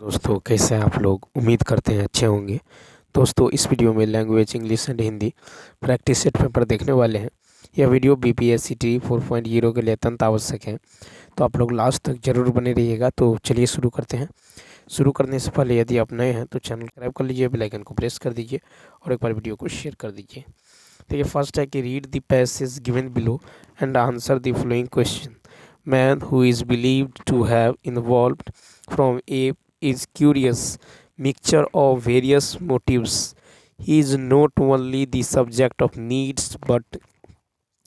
दोस्तों कैसे हैं आप लोग। उम्मीद करते हैं अच्छे होंगे। दोस्तों इस वीडियो में language English and Hindi practice set paper देखने वाले हैं। यह वीडियो बीपीएससी टी 4.0 के लिए अत्यंत आवश्यक है, तो आप लोग लास्ट तक जरूर बने रहिएगा। तो चलिए शुरू करते हैं। शुरू करने से पहले यदि आप नए हैं तो चैनल सब्सक्राइब कर लीजिए, बेल आइकन को प्रेस कर दीजिए और एक बार वीडियो को शेयर कर दीजिए। देखिए फर्स्ट है कि read the passage given below and answer the following question. Man who is believed to have involved from a is curious mixture of various motives. He is not only the subject of needs, but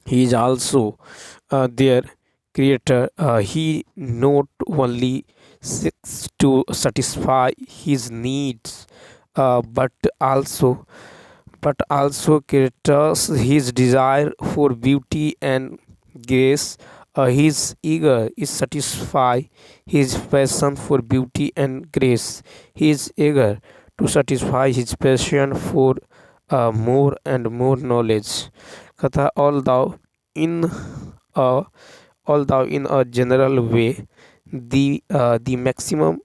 he is also their creator. He not only seeks to satisfy his needs, but also creates his desire for beauty and grace. He is eager is satisfy his passion for beauty and grace. He is eager to satisfy his passion for more and more knowledge. Katha, uh, although in a general way, the maximum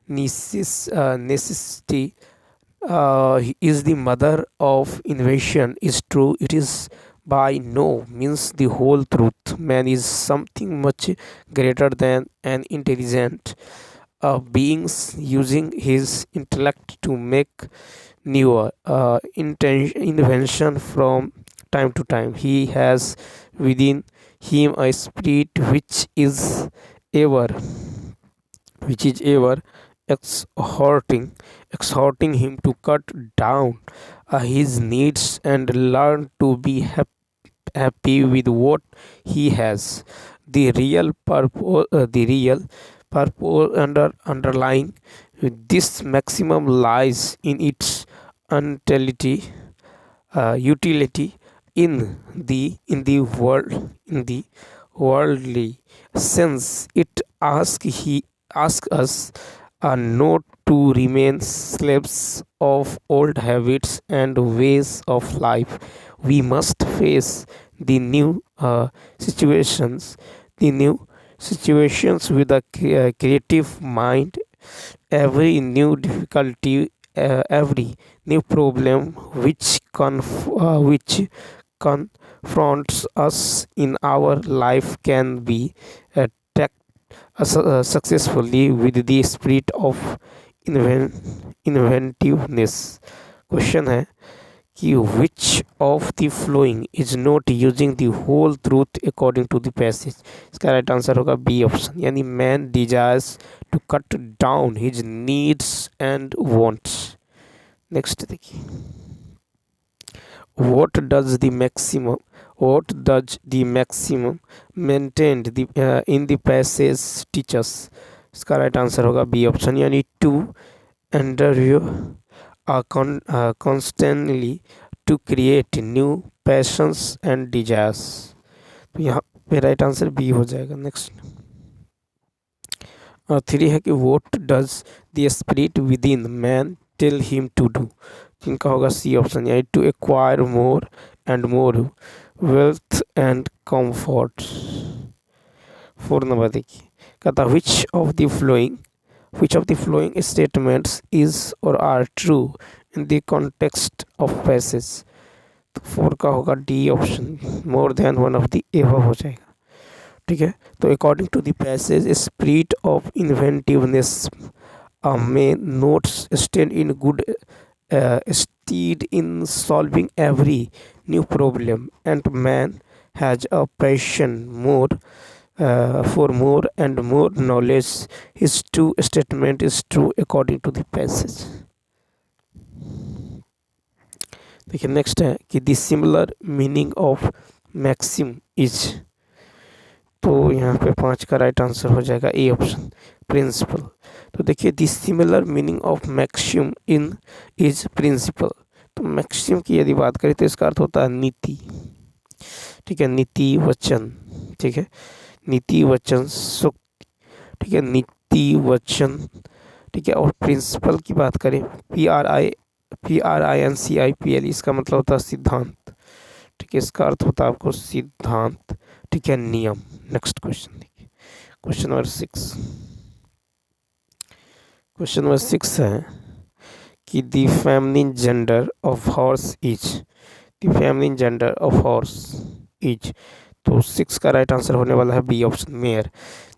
necessity is the mother of invention is true. It is by no means the whole truth. Man is something much greater than an intelligent beings using his intellect to make newer invention from time to time. He has within him a spirit ever which is ever exhorting exhorting him to cut down his needs and learn to be happy with what he has. The real purpose underlying this maximum lies in its utility in the worldly sense. It asks us not to remain slaves of old habits and ways of life. We must face the situations, the new situations with a creative mind. Every new difficulty, every new problem which confronts us in our life can be uh, successfully with the spirit of inventiveness. Question है कि which of the following is not using the whole truth according to the passage. इसका right answer होगा B option, यानी man desires to cut down his needs and wants. Next देखिए, what does the maximum maintained in the passage teach us. इसका right answer होगा B option, यानी to endeavor constantly to create new passions and desires. तो यहाँ पे right answer B हो जाएगा। Next 3 है कि what does the spirit within man tell him to do. इनका होगा सी ऑप्शन, यानी to acquire more and more wealth and comfort. 4 number देखिए, कहता which of the flowing statements is or are true in the context of passage. तो 4 का होगा D option, more than one of the above हो जाएगा। ठीक है, तो according to the passage spirit of inventiveness may not stand in good stead in solving every new problem, and man has a passion for more and more knowledge. His true statement is true according to the passage. देखिए next है कि the similar meaning of maxim is. तो यहाँ पे 5 का right answer हो जाएगा A option, principle. तो देखिए the similar meaning of maxim in is principle. तो मैक्सिम की यदि बात करें तो इसका अर्थ होता है नीति। ठीक है, नीति वचन। ठीक है, नीति वचन सूक्ति। ठीक है, नीति वचन। ठीक है, और प्रिंसिपल की बात करें PRINCIPL, इसका मतलब होता है सिद्धांत। ठीक है, इसका अर्थ होता है आपको सिद्धांत। ठीक है, नियम। नेक्स्ट क्वेश्चन देखिए, क्वेश्चन नंबर 6। क्वेश्चन नंबर 6 है कि the feminine gender of horse is, the feminine gender of horse is, तो 6 का राइट आंसर होने वाला है B option mare.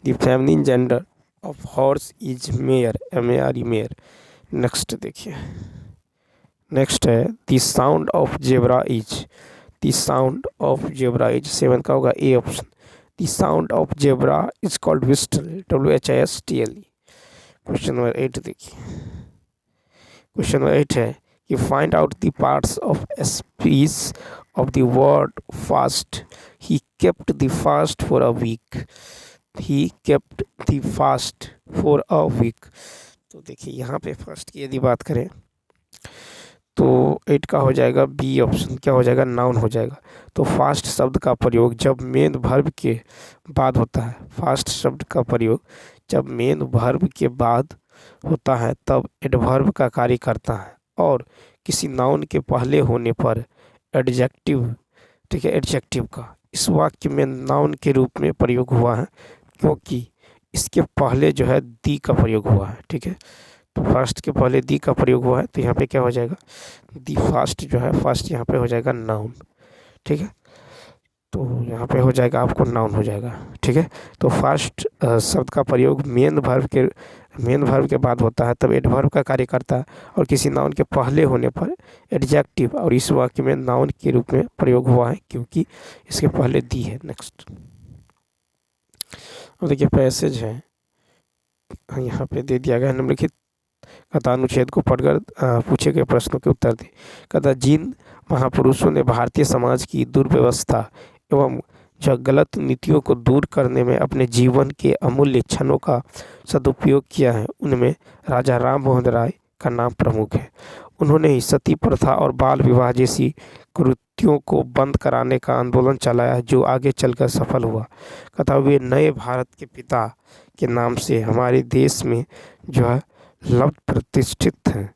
The feminine gender of horse is mare, MARE mare. Next देखिए, next है the sound of zebra is, the sound of zebra is, 7 का होगा A option. The sound of zebra is called whistle, WHISTLE। Question number 8 देखिए, question number 8 है कि find out the parts of speech of the word fast, he kept the fast for a week, he kept the fast for a week. तो देखिए यहाँ पे fast की यदि बात करें तो 8 का हो जाएगा बी ऑप्शन, क्या हो जाएगा, नाउन हो जाएगा। तो फास्ट शब्द का प्रयोग जब मेन वर्ब के बाद होता है, फास्ट शब्द का प्रयोग जब मेन वर्ब के बाद होता है तब एडवर्ब का कार्य करता है, और किसी नाउन के पहले होने पर एडजेक्टिव, ठीक है, एडजेक्टिव का इस वाक्य में नाउन के रूप में प्रयोग हुआ है, क्योंकि इसके पहले जो है दी का प्रयोग हुआ है, ठीक है। तो फास्ट के पहले दी का प्रयोग हुआ है, तो यहाँ पे क्या हो जाएगा, दी फास्ट जो है, फास्ट यहाँ पे हो जाएगा नाउन, ठीक है। तो यहाँ पे हो जाएगा आपको नाउन हो जाएगा, ठीक है। तो फास्ट शब्द का प्रयोग मेन वर्ब के बाद होता है तब एडवर्ब का कार्य करता है, और किसी नाउन के पहले होने पर एडजेक्टिव, और इस वाक्य में नाउन के रूप में प्रयोग हुआ है क्योंकि इसके पहले दी है। नेक्स्ट, अब देखिए पैसेज है, यहाँ पे दे दिया गया है, निम्नलिखित कथानुच्छेद को पढ़कर पूछे गए प्रश्नों के उत्तर दें। कथा, जिन महापुरुषों ने भारतीय समाज की दुर्व्यवस्था एवं जो गलत नीतियों को दूर करने में अपने जीवन के अमूल्य क्षणों का सदुपयोग किया है, उनमें राजा राम मोहन राय का नाम प्रमुख है। उन्होंने ही सती प्रथा और बाल विवाह जैसी कुरीतियों को बंद कराने का आंदोलन चलाया जो आगे चलकर सफल हुआ। कथा, वे नए भारत के पिता के नाम से हमारे देश में जो है लब्ध प्रतिष्ठित हैं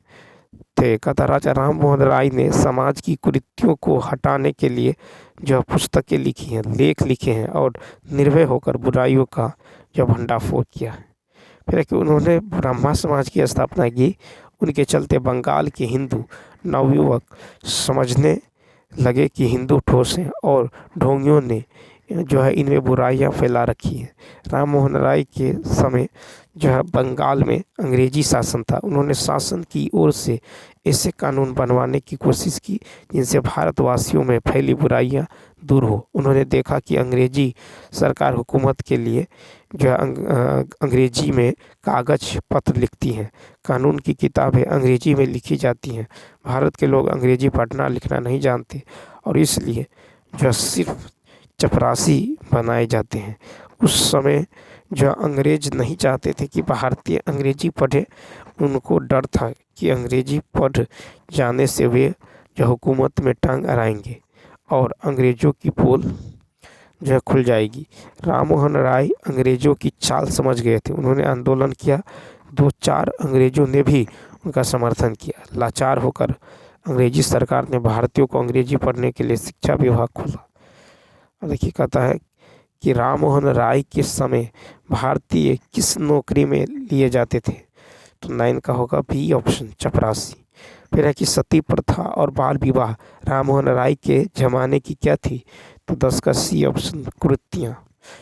थे। कथा, राजा राम मोहन राय ने समाज की कुरीतियों को हटाने के लिए जो पुस्तकें लिखी हैं, लेख लिखे हैं, और निर्भय होकर बुराइयों का जो भंडाफोड़ किया है। फिर कि उन्होंने ब्रह्मा समाज की स्थापना की। उनके चलते बंगाल के हिंदू नवयुवक समझने लगे कि हिंदू ठोस हैं और ढोंगियों ने जो है इनमें बुराइयां फैला रखी हैं। राम मोहन राय के समय जो है बंगाल में अंग्रेजी शासन था। उन्होंने शासन की ओर से ऐसे कानून बनवाने की कोशिश की जिनसे भारतवासियों में फैली बुराइयां दूर हो। उन्होंने देखा कि अंग्रेजी सरकार हुकूमत के लिए जो है अंग्रेजी में कागज पत्र लिखती हैं, कानून की किताबें अंग्रेजी में लिखी जाती हैं। भारत के लोग अंग्रेजी पढ़ना लिखना नहीं जानते और इसलिए जो सिर्फ चपरासी बनाए जाते हैं। उस समय जो अंग्रेज नहीं चाहते थे कि भारतीय अंग्रेजी पढ़े। उनको डर था कि अंग्रेजी पढ़ जाने से वे जो हुकूमत में टांग अड़ाएंगे और अंग्रेज़ों की पोल जो है खुल जाएगी। राम मोहन राय अंग्रेज़ों की चाल समझ गए थे। उन्होंने आंदोलन किया। 2-4 अंग्रेज़ों ने भी उनका समर्थन किया। लाचार होकर अंग्रेजी सरकार ने भारतीयों को अंग्रेजी पढ़ने के लिए शिक्षा विभाग खोला। देखिए कहता है कि राम मोहन राय के समय भारतीय किस नौकरी में लिए जाते थे, तो 9 का होगा बी ऑप्शन, चपरासी। फिर है कि सती प्रथा और बाल विवाह राम मोहन राय के ज़माने की क्या थी, तो 10 का सी ऑप्शन, कुरीतियाँ।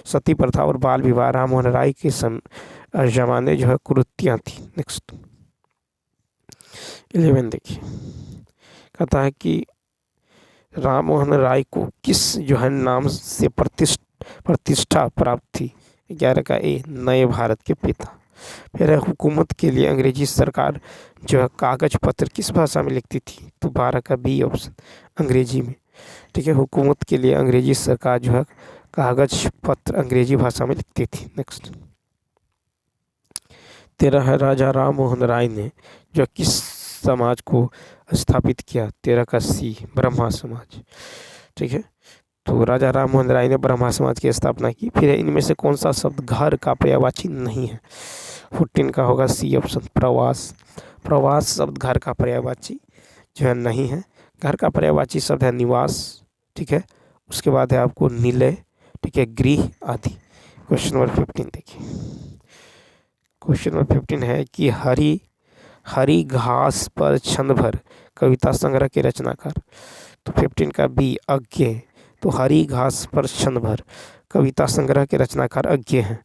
सती प्रथा और बाल विवाह राम मोहन राय के ज़माने जो है कुरीतियाँ थी। नेक्स्ट 11 देखिए, कहता है कि राम मोहन राय को किस जो है नाम से प्रतिष्ठा प्राप्त थी, 11 का ए, नए भारत के पिता। फिर है हुकूमत के लिए अंग्रेजी सरकार जो है कागज पत्र किस भाषा में लिखती थी, तो 12 का बी ऑप्शन, अंग्रेजी में। ठीक है, हुकूमत के लिए अंग्रेजी सरकार जो है कागज पत्र अंग्रेजी भाषा में लिखती थी। नेक्स्ट 13 है राजा राम मोहन राय ने जो किस समाज को स्थापित किया, 13 का सी, ब्रह्मा समाज। ठीक है, तो राजा राम मोहन राय ने ब्रह्मा समाज की स्थापना की। फिर इनमें से कौन सा शब्द घर का पर्यायवाची नहीं है, 14 का होगा सी ऑप्शन, प्रवास। प्रवास शब्द घर का पर्यायवाची जो है नहीं है। घर का पर्यायवाची शब्द है निवास। ठीक है, उसके बाद है आपको निलय, ठीक है, गृह आदि। क्वेश्चन नंबर 15 देखिए, क्वेश्चन नंबर 15 है कि हरी हरी घास पर क्षण भर कविता संग्रह के रचनाकार। तो 15 का बी अज्ञे। तो हरी घास पर क्षण भर कविता संग्रह के रचनाकार अज्ञे हैं।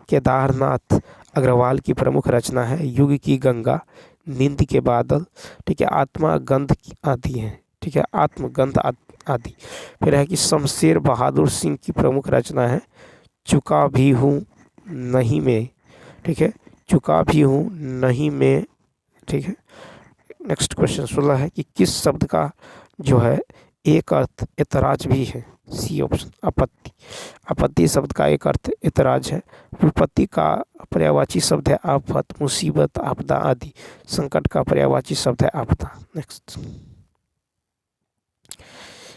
केदारनाथ अग्रवाल की प्रमुख रचना है युग की गंगा, नींद के बादल, ठीक है, आत्मा गंध आदि है, ठीक है, आत्मगंध आदि। फिर है कि शमशेर बहादुर सिंह की प्रमुख रचना है चुका भी हूँ नहीं मैं, ठीक है, चुका भी हूँ नहीं मैं, ठीक है। नेक्स्ट क्वेश्चन 16 है कि किस शब्द का जो है एक अर्थ एतराज भी है। सी ऑप्शन आपत्ति। आपत्ति शब्द का एक अर्थ एतराज है। विपत्ति का पर्यायवाची शब्द है आफत, मुसीबत, आपदा आदि। संकट का पर्यायवाची शब्द है आपदा। नेक्स्ट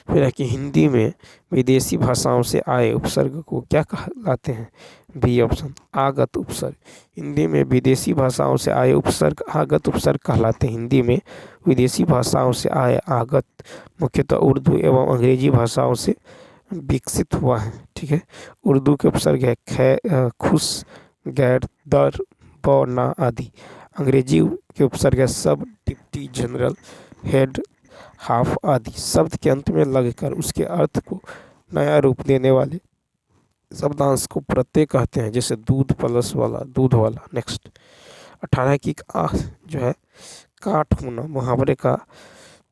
फिर है कि हिंदी में विदेशी भाषाओं से आए उपसर्ग को क्या कहलाते हैं। बी ऑप्शन आगत उपसर्ग। हिंदी में विदेशी भाषाओं से आए उपसर्ग आगत उपसर्ग कहलाते हैं। हिंदी में विदेशी भाषाओं से आए आगत मुख्यतः उर्दू एवं अंग्रेजी भाषाओं से विकसित हुआ है, ठीक है। उर्दू के उपसर्ग है खुश, गैर, दर, ब, ना आदि। अंग्रेजी के उपसर्ग है सब, डिप्टी, जनरल, हेड, हाफ आदि। शब्द के अंत में लगकर उसके अर्थ को नया रूप देने वाले शब्दांश को प्रत्यय कहते हैं, जैसे दूध प्लस वाला, दूध वाला। नेक्स्ट 18 की जो है काट होना मुहावरे का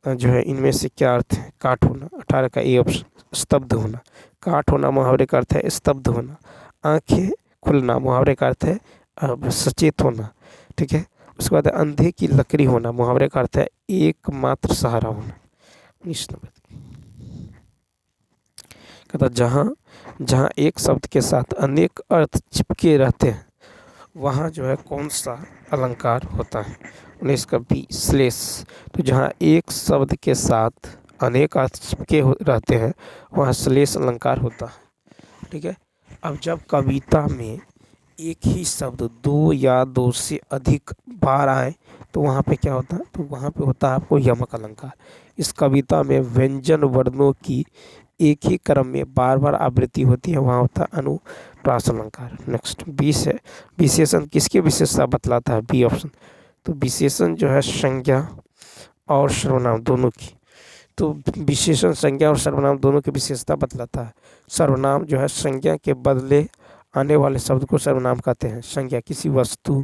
जो है इनमें से क्या अर्थ है। काट होना 18 का ए ऑप्शन स्तब्ध होना। काट होना मुहावरे का अर्थ है स्तब्ध होना। आंखें खुलना मुहावरे का अर्थ है सचेत होना, ठीक है। उसके बाद अंधे की लकड़ी होना मुहावरे का अर्थ है एकमात्र सहारा होना। 19 नंबर कहता जहाँ जहाँ एक शब्द के साथ अनेक अर्थ चिपके रहते हैं वहाँ जो है कौन सा अलंकार होता है। 19 का बी श्लेष। तो जहाँ एक शब्द के साथ अनेक अर्थ चिपके रहते हैं वहाँ श्लेष अलंकार होता है, ठीक है। अब जब कविता में एक ही शब्द दो या दो से अधिक बार आए तो वहाँ पे क्या होता है, तो वहाँ पे होता है आपको यमक अलंकार। इस कविता में व्यंजन वर्णों की एक ही क्रम में बार बार आवृत्ति होती है, वहाँ होता है अनुप्रास अलंकार। नेक्स्ट 20 है विशेषण किसकी विशेषता बतलाता है। B option. तो विशेषण जो है संज्ञा और सर्वनाम दोनों की। तो विशेषण संज्ञा और सर्वनाम दोनों की विशेषता बतलाता है। सर्वनाम जो है संज्ञा के बदले आने वाले शब्द को सर्वनाम कहते हैं। संज्ञा किसी वस्तु,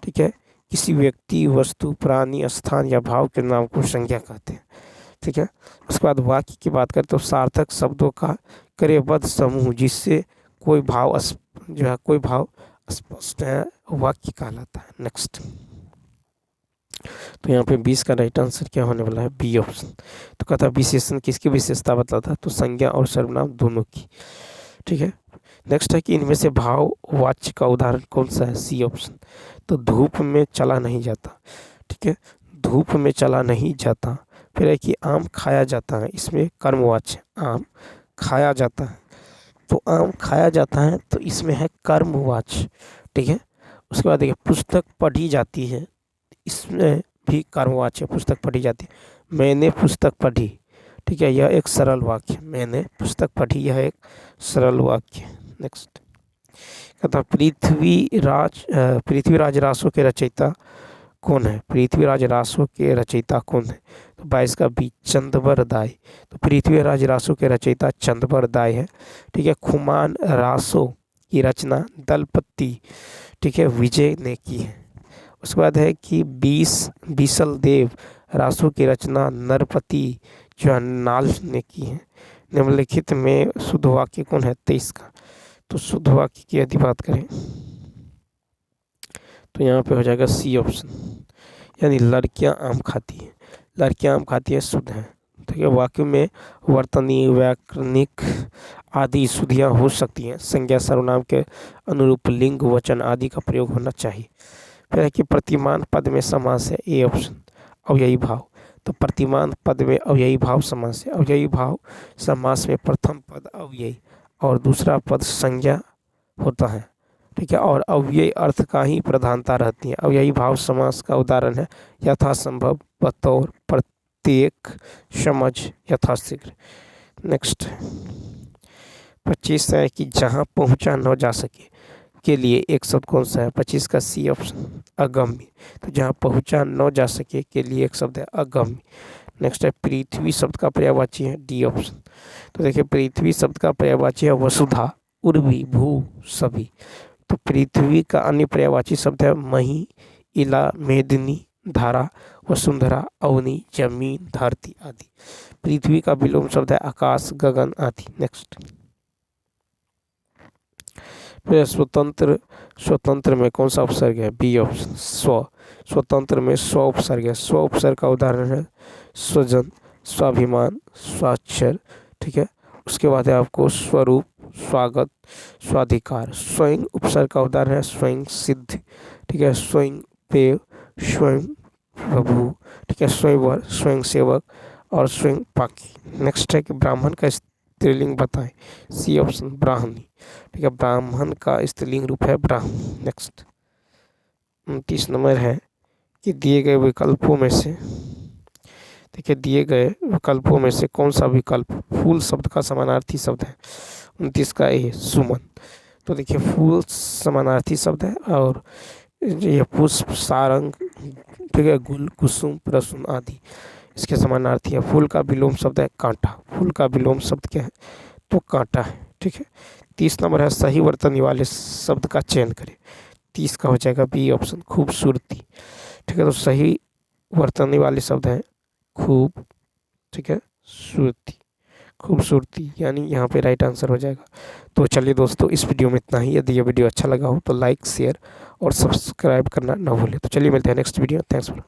ठीक है, किसी व्यक्ति, वस्तु, प्राणी, स्थान या भाव के नाम को संज्ञा कहते हैं, ठीक है। उसके बाद वाक्य की बात करें तो सार्थक शब्दों का क्रयबद्ध समूह जिससे कोई भाव जो है कोई भाव स्पष्ट है वाक्य कहलाता है। नेक्स्ट तो यहाँ पे 20 का राइट आंसर क्या होने वाला है। B option. तो कहता विशेषण किसकी विशेषता बताता है, तो संज्ञा और सर्वनाम दोनों की, ठीक है। नेक्स्ट है कि इनमें से भाव वाच्य का उदाहरण कौन सा है। C option. तो धूप में चला नहीं जाता, ठीक है, धूप में चला नहीं जाता। फिर है कि आम खाया जाता है, इसमें कर्मवाच्य आम खाया जाता है। तो आम खाया जाता है तो इसमें है कर्मवाच्य, ठीक है। उसके बाद देखिए पुस्तक पढ़ी जाती है, इसमें भी कर्मवाच्य पुस्तक पढ़ी जाती है। मैंने पुस्तक पढ़ी, ठीक है, यह एक सरल वाक्य। मैंने पुस्तक पढ़ी यह एक सरल वाक्य। नेक्स्ट कहता पृथ्वीराज रासो के रचयिता कौन है। पृथ्वीराज रासो के रचयिता कौन है। तो 22 का बी चंदबर दाय। तो पृथ्वीराज रासो के रचयिता चंदबर दाय है, ठीक है। खुमान रासो की रचना दलपति, ठीक है, विजय ने की है। उसके बाद है कि बीसल देव रासो की रचना नरपति जो है नाल ने की है। निम्नलिखित में शुद्ध वाक्य कौन है। 23 का। तो शुद्ध वाक्य की यदि बात करें तो यहाँ पे हो जाएगा सी ऑप्शन, यानी लड़कियाँ आम खाती हैं। लड़कियाँ आम खाती हैं शुद्ध है, ठीक है। वाक्य में वर्तनी, व्याकरणिक आदि शुद्धियाँ हो सकती हैं। संज्ञा सर्वनाम के अनुरूप लिंग, वचन आदि का प्रयोग होना चाहिए। फिर है कि प्रतिमान पद में समास है। ए ऑप्शन अव्ययी भाव। तो प्रतिमान पद में अव्ययी भाव समास है। अव्ययी भाव समास में प्रथम पद अव्ययी और दूसरा पद संज्ञा होता है, ठीक है, और अव्ययी अर्थ का ही प्रधानता रहती है। अव्ययी भाव समास का उदाहरण है यथासंभव, बतौर, प्रत्येक, समझ, यथाशीघ्र। नेक्स्ट 25 है कि जहाँ पहुँचा न जा सके। के लिए एक शब्द कौन सा है? 25 का सी ऑप्शन, अगम्य। तो जहाँ पहुँचा न जा सके के लिए एक शब्द है अगम्य। नेक्स्ट है पृथ्वी शब्द का पर्यायवाची है, डी ऑप्शन। तो देखिए पृथ्वी शब्द का पर्यायवाची है वसुधा, उर्वी, भू, सभी। तो पृथ्वी का अन्य पर्यायवाची शब्द है मही, इला, मेदिनी, धारा, वसुंधरा, अवनी, जमीन, धरती आदि। पृथ्वी का विलोम शब्द है आकाश, गगन आदि। नेक्स्ट फिर स्वतंत्र, स्वतंत्र में कौन सा उपसर्ग है? बी ऑप्शन, स्व। स्वतंत्र में स्व उपसर्ग है। स्व उपसर्ग का उदाहरण है स्वजन, स्वाभिमान, स्वाक्षर, ठीक है। उसके बाद है आपको स्वरूप, स्वागत, स्वाधिकार। स्वयं उपसर्ग का उदाहरण है स्वयं सिद्ध, ठीक है। स्वयं पेय, स्वयं प्रभु, ठीक है। स्वयंवर, स्वयं सेवक और स्वयं पाकी। नेक्स्ट है कि ब्राह्मण का स्त्रीलिंग बताएं, सी ऑप्शन, ब्राह्मणी, ठीक है। ब्राह्मण का स्त्रीलिंग रूप है ब्राह्मण। नेक्स्ट 29 नंबर है कि दिए गए विकल्पों में से, देखिए दिए गए विकल्पों में से कौन सा विकल्प फूल शब्द का समानार्थी शब्द है? 29 का ए, सुमन। तो देखिए फूल समानार्थी शब्द है और ये पुष्प, सारंग, ठीक है, गुल, कुसुम, प्रसून आदि इसके समानार्थी है। फूल का विलोम शब्द है कांटा। फूल का विलोम शब्द क्या है? तो कांटा है, ठीक है। 30 नंबर है सही वर्तनी वाले शब्द का चयन करें। 30 का हो जाएगा बी ऑप्शन, खूबसूरती, ठीक है। तो सही वर्तनी वाले शब्द हैं खूब, ठीक है, सूरती, खूबसूरती, यानी यहाँ पे राइट आंसर हो जाएगा। तो चलिए दोस्तों इस वीडियो में इतना ही। यदि ये वीडियो अच्छा लगा हो तो लाइक, शेयर और सब्सक्राइब करना ना भूलें। तो चलिए मिलते हैं नेक्स्ट वीडियो। Thanks for